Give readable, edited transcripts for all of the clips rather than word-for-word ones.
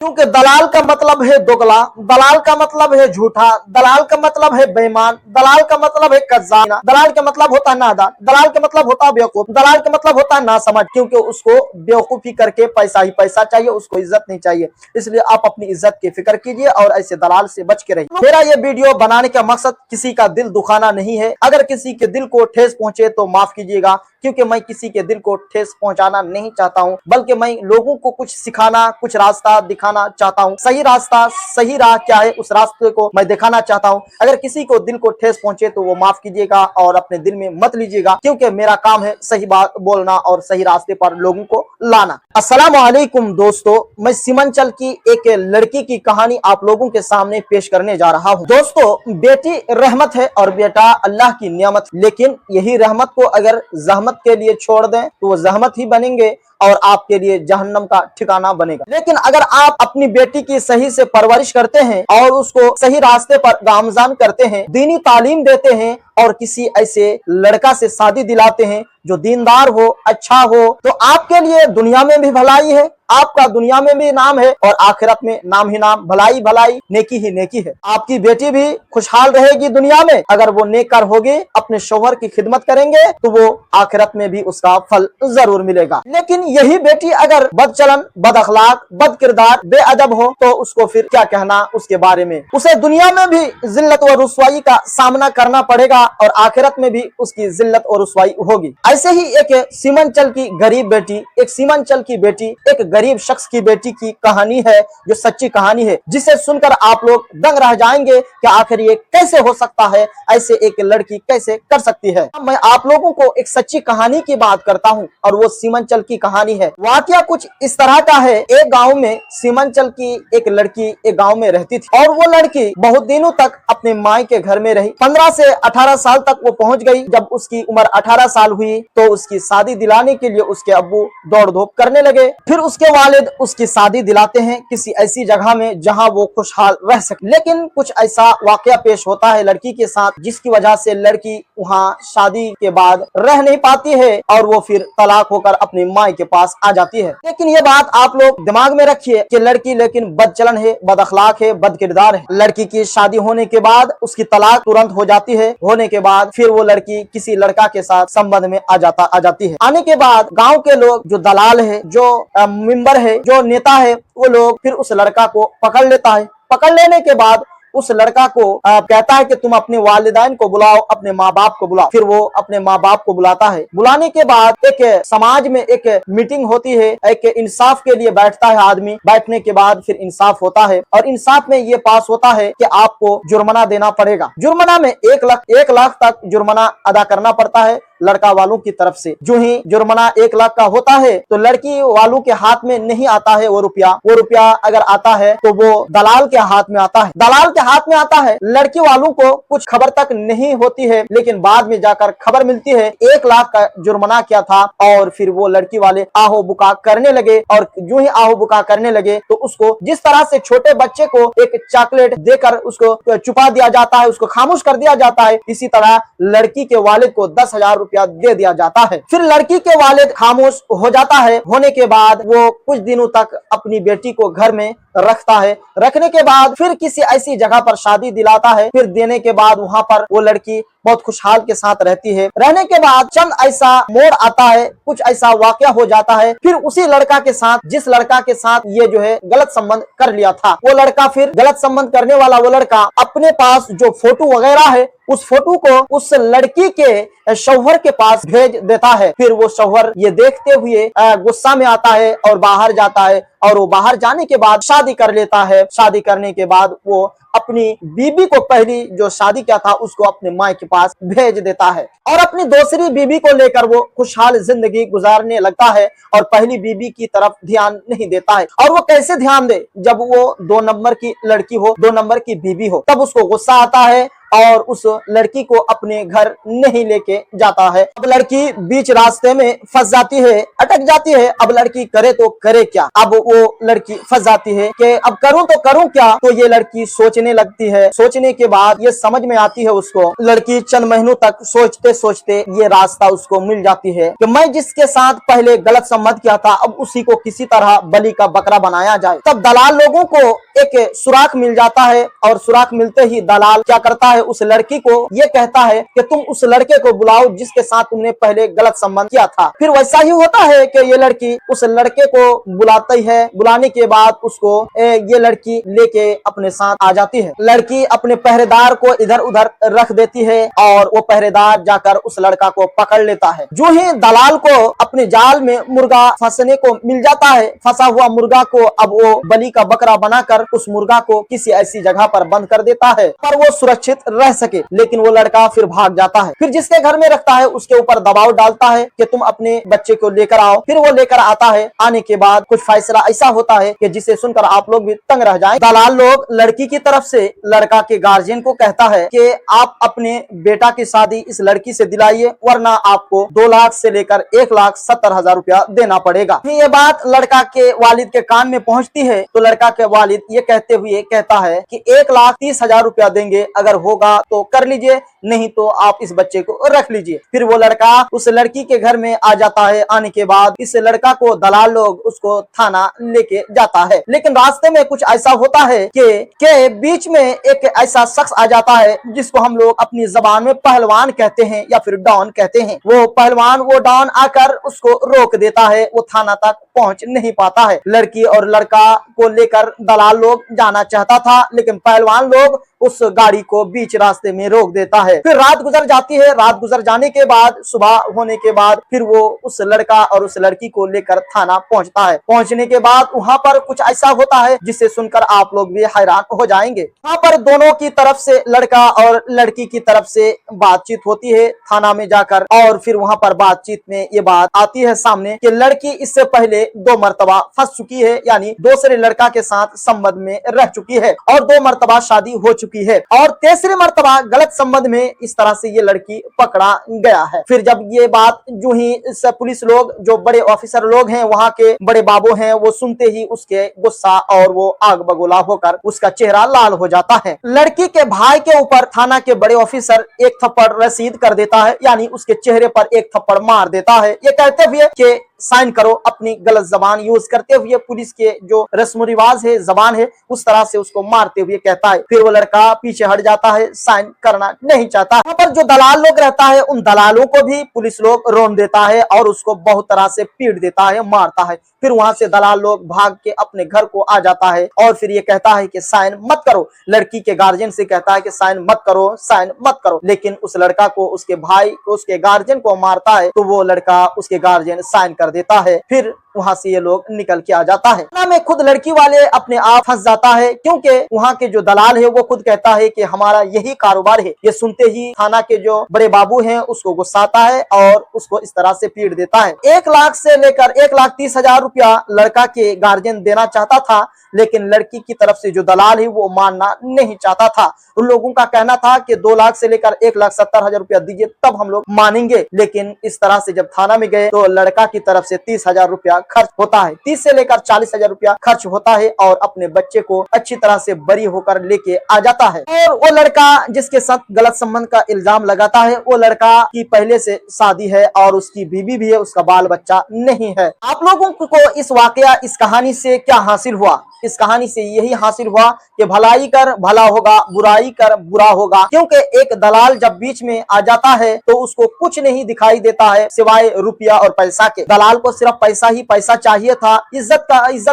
क्योंकि दलाल का मतलब है दोगला, दलाल का मतलब है झूठा, दलाल का मतलब है बेईमान, दलाल का मतलब है कज़्ज़ाब, दलाल का मतलब होता है नादान, दलाल का मतलब होता है बेवकूफ, दलाल का मतलब होता है नासमझ। क्योंकि उसको बेवकूफी करके पैसा ही पैसा चाहिए, उसको इज्जत नहीं चाहिए। इसलिए आप अपनी इज्जत की फिक्र कीजिए और ऐसे दलाल से बच के रहिए। मेरा ये वीडियो बनाने का मकसद किसी का दिल दुखाना नहीं है। अगर किसी के दिल को ठेस पहुंचे तो माफ कीजिएगा, क्योंकि मैं किसी के दिल को ठेस पहुंचाना नहीं चाहता हूं, बल्कि मैं लोगों को कुछ सिखाना, कुछ रास्ता दिखाना चाहता हूं। सही रास्ता, सही राह क्या है, उस रास्ते को मैं दिखाना चाहता हूं। अगर किसी को दिल को ठेस पहुंचे तो वो माफ कीजिएगा और अपने दिल में मत लीजिएगा, क्योंकि मेरा काम है सही बात बोलना और सही रास्ते पर लोगों को लाना। अस्सलाम वालेकुम दोस्तों, मैं सीमांचल की एक लड़की की कहानी आप लोगों के सामने पेश करने जा रहा हूं। दोस्तों, बेटी रहमत है और बेटा अल्लाह की नियामत, लेकिन यही रहमत को अगर जहमत के लिए छोड़ दें तो वो जहमत ही बनेंगे और आपके लिए जहन्नम का ठिकाना बनेगा। लेकिन अगर आप अपनी बेटी की सही से परवरिश करते हैं और उसको सही रास्ते पर गामजान करते हैं, दीनी तालीम देते हैं और किसी ऐसे लड़का से शादी दिलाते हैं जो दीनदार हो, अच्छा हो, तो आपके लिए दुनिया में भी भलाई है, आपका दुनिया में भी नाम है और आखिरत में नाम ही नाम, भलाई भलाई, नेकी ही नेकी है। आपकी बेटी भी खुशहाल रहेगी दुनिया में अगर वो नेककार होगी, अपने शौहर की खिदमत करेंगे तो वो आखिरत में भी उसका फल जरूर मिलेगा। लेकिन यही बेटी अगर बदचलन, बद अखलाक, बद किरदार, बेअदब हो तो उसको फिर क्या कहना उसके बारे में। उसे दुनिया में भी जिल्लत व रुसवाई का सामना करना पड़ेगा और आखिरत में भी उसकी जिल्लत और रुसवाई होगी। ऐसे ही एक सीमांचल की गरीब बेटी, एक सीमांचल की बेटी, एक गरीब शख्स की बेटी की कहानी है जो सच्ची कहानी है, जिसे सुनकर आप लोग दंग रह जाएंगे कि आखिर ये कैसे हो सकता है, ऐसे एक लड़की कैसे कर सकती है। मैं आप लोगों को एक सच्ची कहानी की बात करता हूँ और वो सीमांचल की कहानी है। वाकया कुछ इस तरह का है, एक गाँव में सीमांचल की एक लड़की एक गाँव में रहती थी और वो लड़की बहुत दिनों तक अपने माई के घर में रही। 15 से 18 साल तक वो पहुंच गई। जब उसकी उम्र 18 साल हुई तो उसकी शादी दिलाने के लिए उसके अब्बू दौड़ धूप करने लगे। फिर उसके वालिद उसकी शादी दिलाते हैं किसी ऐसी जगह में जहां वो खुशहाल रह सके। लेकिन कुछ ऐसा वाकया पेश होता है लड़की के साथ, जिसकी वजह से लड़की वहां शादी के बाद रह नहीं पाती है और वो फिर तलाक होकर अपनी माँ के पास आ जाती है। लेकिन ये बात आप लोग दिमाग में रखिए कि लड़की लेकिन बदचलन है, बद अखलाक है, बद किरदार है। लड़की की शादी होने के बाद उसकी तलाक तुरंत हो जाती है। होने के बाद फिर वो लड़की किसी लड़का के साथ संबंध में आ जाती है। आने के बाद गांव के लोग, जो दलाल है, जो मेंबर है, जो नेता है, वो लोग फिर उस लड़का को पकड़ लेता है। पकड़ लेने के बाद उस लड़का को कहता है कि तुम अपने वालिदैन को बुलाओ, अपने माँ बाप को बुलाओ। फिर वो अपने माँ बाप को बुलाता है। बुलाने के बाद एक समाज में एक मीटिंग होती है, एक इंसाफ के लिए बैठता है आदमी। बैठने के बाद फिर इंसाफ होता है और इंसाफ में ये पास होता है कि आपको जुर्माना देना पड़ेगा। जुर्माना में 1 लाख तक जुर्माना अदा करना पड़ता है लड़का वालों की तरफ से। जो ही जुर्माना 1 लाख का होता है तो लड़की वालों के हाथ में नहीं आता है वो रुपया अगर आता है तो वो दलाल के हाथ में आता है। दलाल के हाथ में आता है। लड़की वालों को कुछ खबर तक नहीं होती है, लेकिन बाद में जाकर खबर मिलती है 1 लाख का जुर्माना क्या था। और फिर वो लड़की वाले आहो बुका करने लगे और जो ही आहो बुका करने लगे तो उसको जिस तरह से छोटे बच्चे को एक चॉकलेट देकर उसको छुपा दिया जाता है, उसको खामोश कर दिया जाता है, इसी तरह लड़की के वालिद को 10,000 रुपया दे दिया जाता है। फिर लड़की के वालिद खामोश हो जाता है। होने के बाद वो कुछ दिनों तक अपनी बेटी को घर में रखता है। रखने के बाद फिर किसी ऐसी जगह पर शादी दिलाता है। फिर देने के बाद वहां पर वो लड़की बहुत खुशहाल के साथ रहती है। रहने के बाद चंद ऐसा मोड़ आता है, कुछ ऐसा वाकया हो जाता है। फिर उसी लड़का के साथ, जिस लड़का के साथ ये जो है गलत संबंध कर लिया था, वो लड़का फिर गलत संबंध करने वाला वो लड़का अपने पास जो फोटो वगैरह है उस फोटो को उस लड़की के शौहर के पास भेज देता है। फिर वो शौहर ये देखते हुए गुस्सा में आता है और बाहर जाता है और वो बाहर जाने के बाद शादी कर लेता है। शादी करने के बाद वो अपनी बीबी को, पहली जो शादी किया था, उसको अपने माँ के पास भेज देता है और अपनी दूसरी बीबी को लेकर वो खुशहाल जिंदगी गुजारने लगता है और पहली बीबी की तरफ ध्यान नहीं देता है। और वो कैसे ध्यान दे जब वो 2 नंबर की लड़की हो, 2 नंबर की बीबी हो। तब उसको गुस्सा आता है और उस लड़की को अपने घर नहीं लेके जाता है। अब लड़की बीच रास्ते में फंस जाती है, अटक जाती है। अब लड़की करे तो करे क्या? अब वो लड़की फंस जाती है कि अब करूं तो करूं क्या? तो ये लड़की सोचने लगती है। सोचने के बाद ये समझ में आती है उसको। लड़की चंद महीनों तक सोचते सोचते ये रास्ता उसको मिल जाती है कि मैं जिसके साथ पहले गलत संबंध किया था अब उसी को किसी तरह बलि का बकरा बनाया जाए। तब दलाल लोगों को एक सुराख मिल जाता है और सुराख मिलते ही दलाल क्या करता है, उस लड़की को ये कहता है कि तुम उस लड़के को बुलाओ जिसके साथ तुमने पहले गलत संबंध किया था। फिर वैसा ही होता है कि ये लड़की उस लड़के को बुलाती है। बुलाने के बाद उसको ये लड़की लेके अपने साथ आ जाती है। लड़की अपने पहरेदार को इधर उधर रख देती है और वो पहरेदार जाकर उस लड़का को पकड़ लेता है। जो ही दलाल को अपने जाल में मुर्गा फंसने को मिल जाता है, फंसा हुआ मुर्गा को अब वो बलि का बकरा बनाकर उस मुर्गा को किसी ऐसी जगह पर बंद कर देता है पर वो सुरक्षित रह सके। लेकिन वो लड़का फिर भाग जाता है। फिर जिसके घर में रखता है उसके ऊपर दबाव डालता है कि तुम अपने बच्चे को लेकर आओ। फिर वो लेकर आता है। आने के बाद कुछ फैसला ऐसा होता है कि जिसे सुनकर आप लोग भी तंग रह जाएं। दलाल लोग लड़की की तरफ से लड़का के गार्जियन को कहता है कि आप अपने बेटा की शादी इस लड़की से दिलाइए वरना आपको 2 लाख से लेकर 1,70,000 रुपया देना पड़ेगा। ये बात लड़का के वालिद के कान में पहुंचती है तो लड़का के वालिद ये कहते हुए कहता है कि 1,30,000 रुपया देंगे, अगर होगा तो कर लीजिए, नहीं तो आप इस बच्चे को रख लीजिए। फिर वो लड़का उस लड़की के घर में आ जाता है। आने के बाद इस लड़का को दलाल लोग उसको थाना लेके जाता है। लेकिन रास्ते में कुछ ऐसा होता है कि बीच में एक ऐसा शख्स आ जाता है जिसको हम लोग अपनी जबान में पहलवान कहते हैं या फिर डॉन कहते हैं। वो पहलवान वो डॉन आकर उसको रोक देता है। वो थाना तक पहुंच नहीं पाता है। लड़की और लड़का को लेकर दलाल लोग जाना चाहता था लेकिन पहलवान लोग उस गाड़ी को बीच रास्ते में रोक देता है। फिर रात गुजर जाती है। रात गुजर जाने के बाद सुबह होने के बाद फिर वो उस लड़का और उस लड़की को लेकर थाना पहुंचता है। पहुंचने के बाद वहां पर कुछ ऐसा होता है जिसे सुनकर आप लोग भी हैरान हो जाएंगे। वहां पर दोनों की तरफ से लड़का और लड़की की तरफ से बातचीत होती है थाना में जाकर। और फिर वहां पर बातचीत में ये बात आती है सामने कि लड़की इससे पहले 2 मरतबा फंस चुकी है, यानी दूसरे लड़का के साथ संबंध में रह चुकी है और 2 मरतबा शादी हो चुकी है और तीसरे मरतबा गलत संबंध में इस तरह से ये लड़की पकड़ा गया है। फिर जब ये बात जो ही पुलिस लोग जो बड़े ऑफिसर लोग हैं वहां के बड़े बाबू हैं वो सुनते ही उसके गुस्सा और वो आग बगोला होकर उसका चेहरा लाल हो जाता है। लड़की के भाई के ऊपर थाना के बड़े ऑफिसर एक थप्पड़ रसीद कर देता है, यानी उसके चेहरे पर एक थप्पड़ मार देता है, ये कहते हुए कि साइन करो। अपनी गलत जबान यूज करते हुए पुलिस के जो रस्म रिवाज है जबान है उस तरह से उसको मारते हुए कहता है। फिर वो लड़का पीछे हट जाता है, साइन करना नहीं चाहता। वहां पर जो दलाल लोग रहता है उन दलालों को भी पुलिस लोग रोन देता है और उसको बहुत तरह से पीट देता है, मारता है। फिर वहां से दलाल लोग भाग के अपने घर को आ जाता है और फिर ये कहता है कि साइन मत करो। लड़की के गार्जियन से कहता है कि साइन मत करो, साइन मत करो। लेकिन उस लड़का को उसके भाई को उसके गार्जियन को मारता है तो वो लड़का उसके गार्जियन साइन कर देता है। फिर वहां से ये लोग निकल के आ जाता है। थाना में खुद लड़की वाले अपने आप फंस जाता है क्योंकि वहां के जो दलाल है वो खुद कहता है कि हमारा यही कारोबार है। ये सुनते ही थाना के जो बड़े बाबू हैं उसको गुस्सा आता है और उसको इस तरह से पीट देता है। 1 लाख से लेकर 1,30,000 रुपया लड़का के गार्जियन देना चाहता था लेकिन लड़की की तरफ से जो दलाल है वो मानना नहीं चाहता था। उन लोगों का कहना था कि 2 लाख से लेकर 1,70,000 रुपया दीजिए तब हम लोग मानेंगे। लेकिन इस तरह से जब थाना में गए तो लड़का की तरफ से 30,000 रुपया खर्च होता है। 30 से लेकर 40,000 रुपया खर्च होता है और अपने बच्चे को अच्छी तरह से बरी होकर लेके आ जाता है। और वो लड़का जिसके साथ गलत संबंध का इल्जाम लगाता है वो लड़का की पहले से शादी है और उसकी बीवी भी है, उसका बाल बच्चा नहीं है। आप लोगों को इस वाकया इस कहानी से क्या हासिल हुआ? इस कहानी से यही हासिल हुआ कि भलाई कर भला होगा, बुराई कर बुरा होगा। क्योंकि एक दलाल जब बीच में आ जाता है तो उसको कुछ नहीं दिखाई देता है सिवाय रुपया और पैसा के। दलाल को सिर्फ पैसा ही पैसा चाहिए था, इज्जत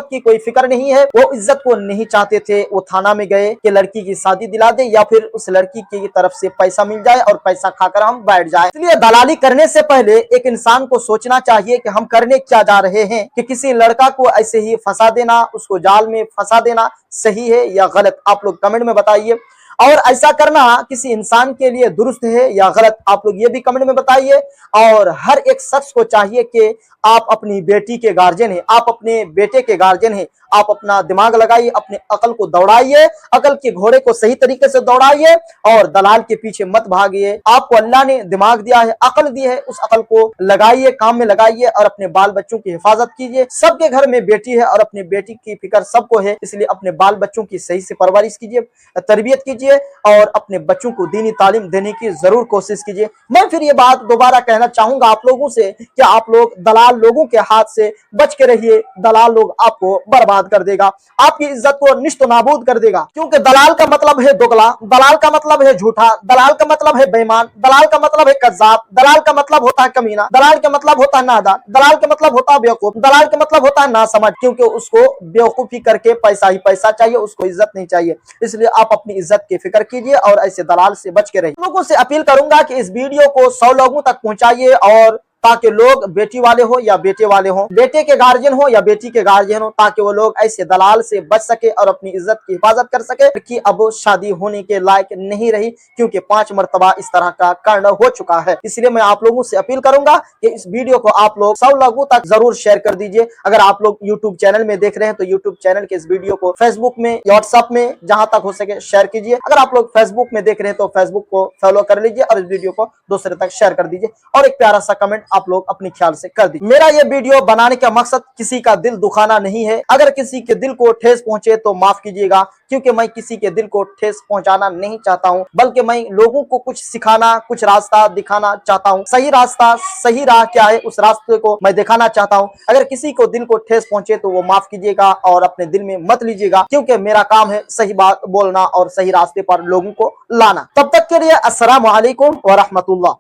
की कोई फिक्र नहीं है। वो इज्जत को नहीं चाहते थे। वो थाना में गए कि लड़की की शादी दिला दे या फिर उस लड़की की तरफ से पैसा मिल जाए और पैसा खाकर हम बैठ जाए। इसलिए दलाली करने से पहले एक इंसान को सोचना चाहिए कि हम करने क्या जा रहे हैं, कि किसी लड़का को ऐसे ही फंसा देना, उसको जाल में फंसा देना सही है या गलत? आप लोग कमेंट में बताइए। और ऐसा करना किसी इंसान के लिए दुरुस्त है या गलत, आप लोग ये भी कमेंट में बताइए। और हर एक शख्स को चाहिए कि आप अपनी बेटी के गार्जियन हैं, आप अपने बेटे के गार्जियन हैं, आप अपना दिमाग लगाइए, अपने अकल को दौड़ाइए, अकल के घोड़े को सही तरीके से दौड़ाइए और दलाल के पीछे मत भागिए। आपको अल्लाह ने दिमाग दिया है, अकल दी है, उस अकल को लगाइए, काम में लगाइए और अपने बाल बच्चों की हिफाजत कीजिए। सबके घर में बेटी है और अपनी बेटी की फिक्र सबको है, इसलिए अपने बाल बच्चों की सही से परवरिश कीजिए, तरबियत कीजिए और अपने बच्चों को दीनी तालीम देने की जरूर कोशिश कीजिए। मैं फिर ये बात दोबारा कहना चाहूंगा आप लोगों से कि आप लोग दलाल लोगों के हाथ से बच के रहिए। दलाल लोग आपको बर्बाद कर देगा, आपकी इज्जत को निश्चित नाबूद कर देगा, क्योंकि दलाल का मतलब है दोगला, दलाल का मतलब है झूठा, दलाल का मतलब है बेईमान, दलाल का मतलब है कज्जाब, दलाल का मतलब होता है कमीना, दलाल का मतलब होता है नादान, दलाल का मतलब होता है बेवकूफ, दलाल का मतलब होता है नासमझ, क्योंकि उसको बेवकूफी करके पैसा ही पैसा चाहिए, उसको इज्जत नहीं चाहिए। इसलिए आप अपनी इज्जत की फिक्र कीजिए और ऐसे दलाल से बच के रहिए। लोगों से अपील करूंगा कि इस वीडियो को 100 लोगों तक पहुंचाइए, और ताकि लोग बेटी वाले हो या बेटे वाले हो, बेटे के गार्जियन हो या बेटी के गार्जियन हो, ताकि वो लोग ऐसे दलाल से बच सके और अपनी इज्जत की हिफाजत कर सके कि अब शादी होने के लायक नहीं रही, क्योंकि 5 मरतबा इस तरह का कांड हो चुका है। इसलिए मैं आप लोगों से अपील करूंगा कि इस वीडियो को आप लोग 100 लोगों तक जरूर शेयर कर दीजिए। अगर आप लोग यूट्यूब चैनल में देख रहे हैं तो यूट्यूब चैनल के इस वीडियो को फेसबुक में, व्हाट्सएप में, जहां तक हो सके शेयर कीजिए। अगर आप लोग फेसबुक में देख रहे हैं तो फेसबुक को फॉलो कर लीजिए और इस वीडियो को दूसरे तक शेयर कर दीजिए और एक प्यारा सा कमेंट आप लोग अपनी ख्याल से कर दी। मेरा ये वीडियो बनाने का मकसद किसी का दिल दुखाना नहीं है। अगर किसी के दिल को ठेस पहुंचे तो माफ कीजिएगा, क्योंकि मैं किसी के दिल को ठेस पहुंचाना नहीं चाहता हूं, बल्कि मैं लोगों को कुछ सिखाना, कुछ रास्ता दिखाना चाहता हूं। सही रास्ता, सही राह क्या है, उस रास्ते को मैं दिखाना चाहता हूं। अगर किसी को दिल को ठेस पहुंचे तो वो माफ कीजिएगा और अपने दिल में मत लीजिएगा, क्योंकि मेरा काम है सही बात बोलना और सही रास्ते पर लोगों को लाना। तब तक के लिए अस्सलाम वालेकुम व रहमतुल्लाह।